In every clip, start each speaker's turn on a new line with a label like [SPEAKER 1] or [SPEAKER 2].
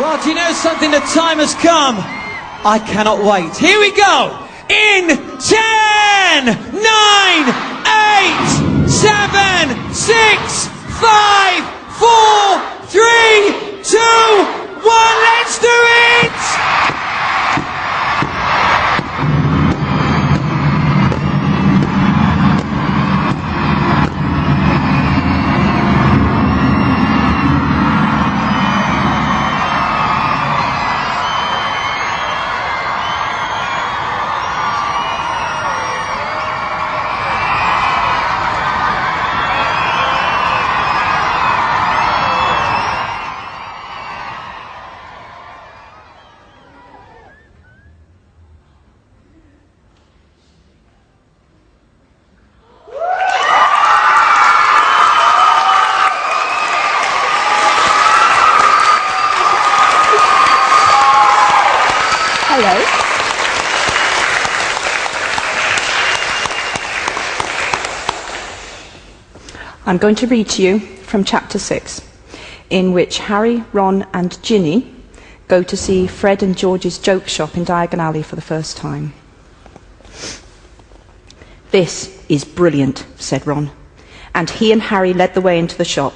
[SPEAKER 1] Well, do you know something? The time has come. I cannot wait. Here we go. In 10, 9, 8, 7, 6, 5, 4, 3, 2, 1. Let's do it!
[SPEAKER 2] I'm going to read to you from chapter 6, in which Harry, Ron and Ginny go to see Fred and George's joke shop in Diagon Alley for the first time. "This is brilliant," said Ron, and he and Harry led the way into the shop.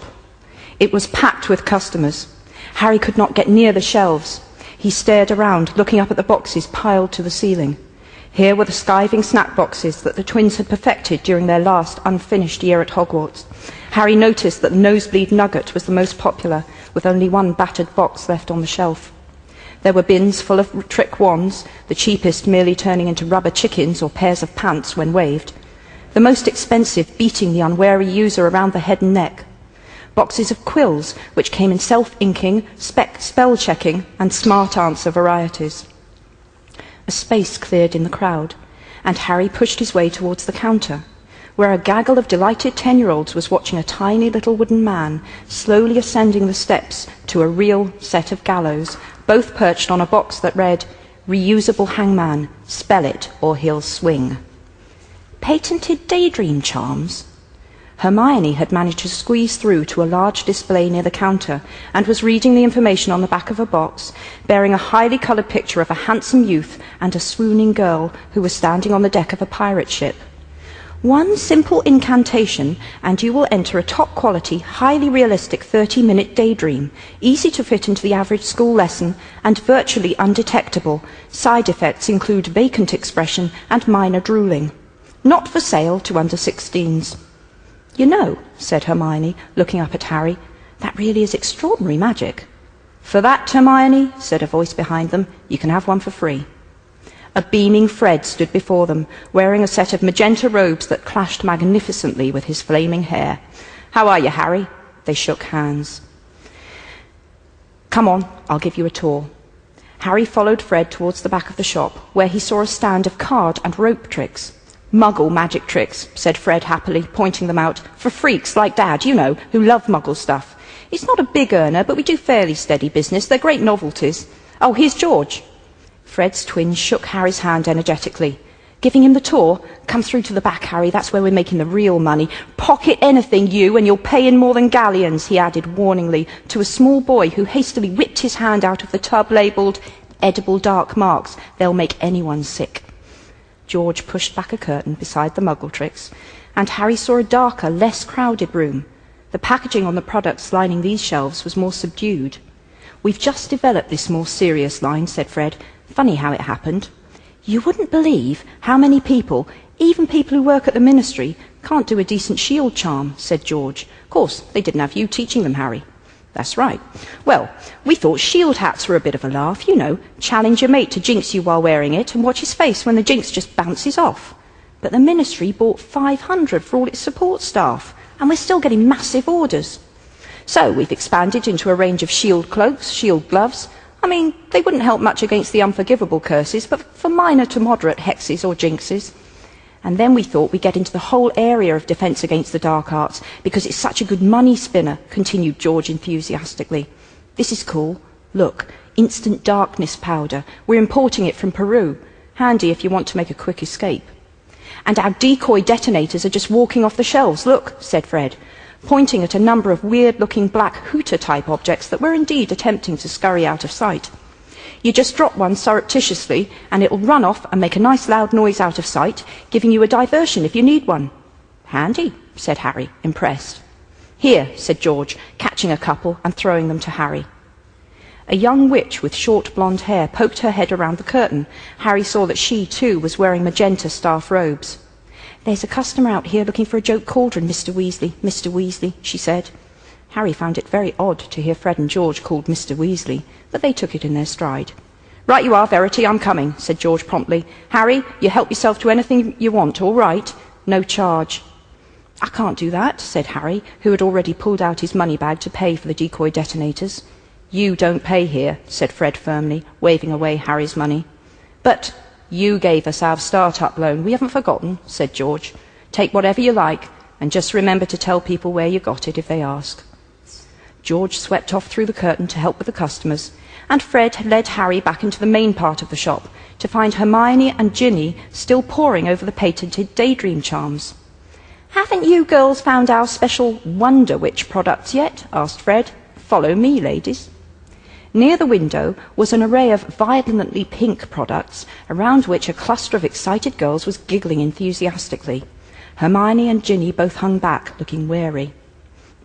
[SPEAKER 2] It was packed with customers. Harry could not get near the shelves. He stared around, looking up at the boxes piled to the ceiling. Here were the skiving snack boxes that the twins had perfected during their last unfinished year at Hogwarts. Harry noticed that the nosebleed nugget was the most popular, with only one battered box left on the shelf. There were bins full of trick wands, the cheapest merely turning into rubber chickens or pairs of pants when waved. The most expensive beating the unwary user around the head and neck. Boxes of quills, which came in self-inking, spell-checking and smart answer varieties. A space cleared in the crowd, and Harry pushed his way towards the counter, where a gaggle of delighted 10-year-olds was watching a tiny little wooden man slowly ascending the steps to a real set of gallows, both perched on a box that read, "Reusable hangman, spell it or he'll swing." Patented daydream charms? Hermione had managed to squeeze through to a large display near the counter and was reading the information on the back of a box, bearing a highly coloured picture of a handsome youth and a swooning girl who was standing on the deck of a pirate ship. One simple incantation and you will enter a top-quality, highly realistic 30-minute daydream, easy to fit into the average school lesson and virtually undetectable. Side effects include vacant expression and minor drooling. Not for sale to under 16s. "You know," said Hermione, looking up at Harry, "that really is extraordinary magic." "For that, Hermione," said a voice behind them, "you can have one for free." A beaming Fred stood before them, wearing a set of magenta robes that clashed magnificently with his flaming hair. "How are you, Harry?" They shook hands. "Come on, I'll give you a tour." Harry followed Fred towards the back of the shop, where he saw a stand of card and rope tricks. "Muggle magic tricks," said Fred happily, pointing them out, "for freaks like Dad, you know, who love Muggle stuff. It's not a big earner, but we do fairly steady business. They're great novelties. Oh, here's George." Fred's twins shook Harry's hand energetically. "Giving him the tour? Come through to the back, Harry, that's where we're making the real money. Pocket anything, you, and you'll pay in more than galleons," he added warningly to a small boy who hastily whipped his hand out of the tub labelled "Edible Dark Marks. They'll make anyone sick." George pushed back a curtain beside the Muggle tricks, and Harry saw a darker, less crowded room. The packaging on the products lining these shelves was more subdued. "We've just developed this more serious line," said Fred. "Funny how it happened. You wouldn't believe how many people, even people who work at the Ministry, can't do a decent shield charm," said George. "Of course, they didn't have you teaching them, Harry." "That's right. Well, we thought shield hats were a bit of a laugh, you know, challenge your mate to jinx you while wearing it and watch his face when the jinx just bounces off. But the Ministry bought 500 for all its support staff, and we're still getting massive orders. So we've expanded into a range of shield cloaks, shield gloves. I mean, they wouldn't help much against the unforgivable curses, but for minor to moderate hexes or jinxes. And then we thought we'd get into the whole area of defence against the dark arts, because it's such a good money spinner," continued George enthusiastically. "This is cool. Look, instant darkness powder. We're importing it from Peru. Handy if you want to make a quick escape. And our decoy detonators are just walking off the shelves. Look," said Fred. pointing at a number of weird-looking black hooter-type objects that were indeed attempting to scurry out of sight. You just drop one surreptitiously, and it'll run off and make a nice loud noise out of sight, giving you a diversion if you need one. Handy, said Harry, impressed. Here, said George, catching a couple and throwing them to Harry. A young witch with short blonde hair poked her head around the curtain. Harry saw that she, too, was wearing magenta staff robes. There's a customer out here looking for a joke cauldron, Mr. Weasley, she said. Harry found it very odd to hear Fred and George called Mr. Weasley, but they took it in their stride. Right you are, Verity, I'm coming, said George promptly. Harry, you help yourself to anything you want, all right? No charge. I can't do that, said Harry, who had already pulled out his money bag to pay for the decoy detonators. You don't pay here, said Fred firmly, waving away Harry's money. But you gave us our start-up loan. We haven't forgotten, said George. Take whatever you like, and just remember to tell people where you got it if they ask. George swept off through the curtain to help with the customers, and Fred led Harry back into the main part of the shop to find Hermione and Ginny still poring over the patented Daydream charms. Haven't you girls found our special Wonder Witch products yet? Asked Fred. Follow me, ladies. Near the window was an array of violently pink products, around which a cluster of excited girls was giggling enthusiastically. Hermione and Ginny both hung back, looking wary.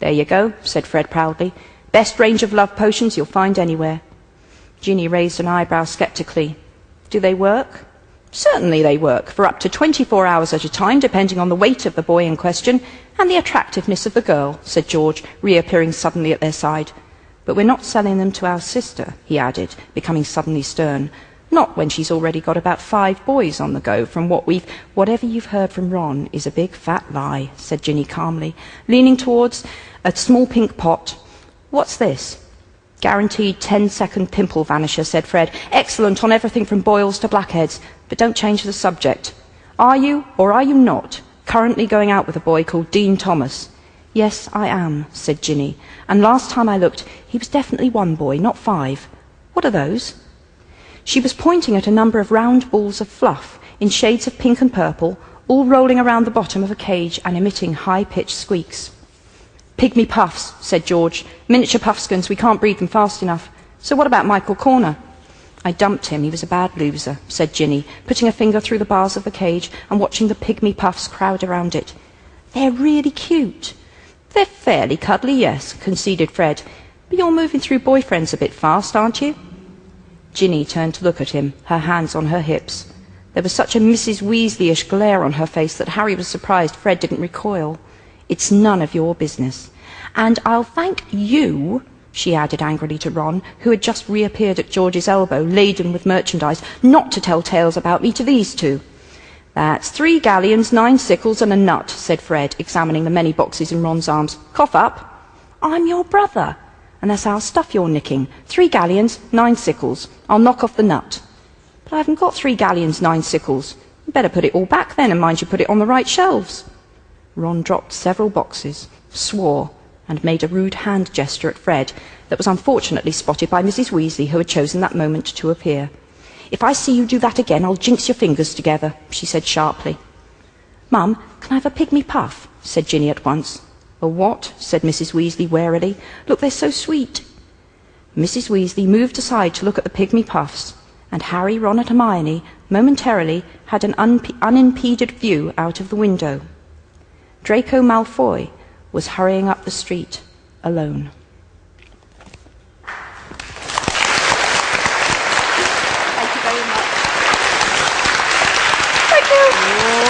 [SPEAKER 2] There you go, said Fred proudly. Best range of love potions you'll find anywhere. Ginny raised an eyebrow sceptically. Do they work? Certainly they work, for up to 24 hours at a time, depending on the weight of the boy in question and the attractiveness of the girl, said George, reappearing suddenly at their side. But we're not selling them to our sister, he added, becoming suddenly stern. Not when she's already got about 5 boys on the go from whatever you've heard from Ron is a big fat lie, said Ginny calmly, leaning towards a small pink pot. What's this? Guaranteed 10-second pimple vanisher, said Fred. Excellent on everything from boils to blackheads. But don't change the subject. Are you, or are you not, currently going out with a boy called Dean Thomas? Yes, I am, said Ginny. And last time I looked, he was definitely 1 boy, not 5. What are those? She was pointing at a number of round balls of fluff in shades of pink and purple, all rolling around the bottom of a cage and emitting high-pitched squeaks. Pygmy puffs, said George. Miniature puffskins, we can't breed them fast enough. So what about Michael Corner? I dumped him, he was a bad loser, said Ginny, putting a finger through the bars of the cage and watching the pygmy puffs crowd around it. They're really cute. They're fairly cuddly, yes, conceded Fred. But you're moving through boyfriends a bit fast, aren't you? Ginny turned to look at him, her hands on her hips. There was such a Mrs. Weasley-ish glare on her face that Harry was surprised Fred didn't recoil. It's none of your business. And I'll thank you, she added angrily to Ron, who had just reappeared at George's elbow, laden with merchandise, not to tell tales about me to these two. That's 3 galleons, 9 sickles, and a nut, said Fred, examining the many boxes in Ron's arms. Cough up. I'm your brother, and that's our stuff you're nicking. 3 galleons, 9 sickles. I'll knock off the nut. But I haven't got 3 galleons, 9 sickles. You better put it all back then, and mind you put it on the right shelves. Ron dropped several boxes, swore, and made a rude hand gesture at Fred that was unfortunately spotted by Mrs. Weasley, who had chosen that moment to appear. If I see you do that again, I'll jinx your fingers together, she said sharply. Mum, can I have a pygmy puff? Said Ginny at once. A what? Said Mrs. Weasley warily. Look, they're so sweet. Mrs. Weasley moved aside to look at the pygmy puffs, and Harry, Ron and Hermione momentarily had an unimpeded view out of the window. Draco Malfoy was hurrying up the street alone. Thank you very much. Thank you.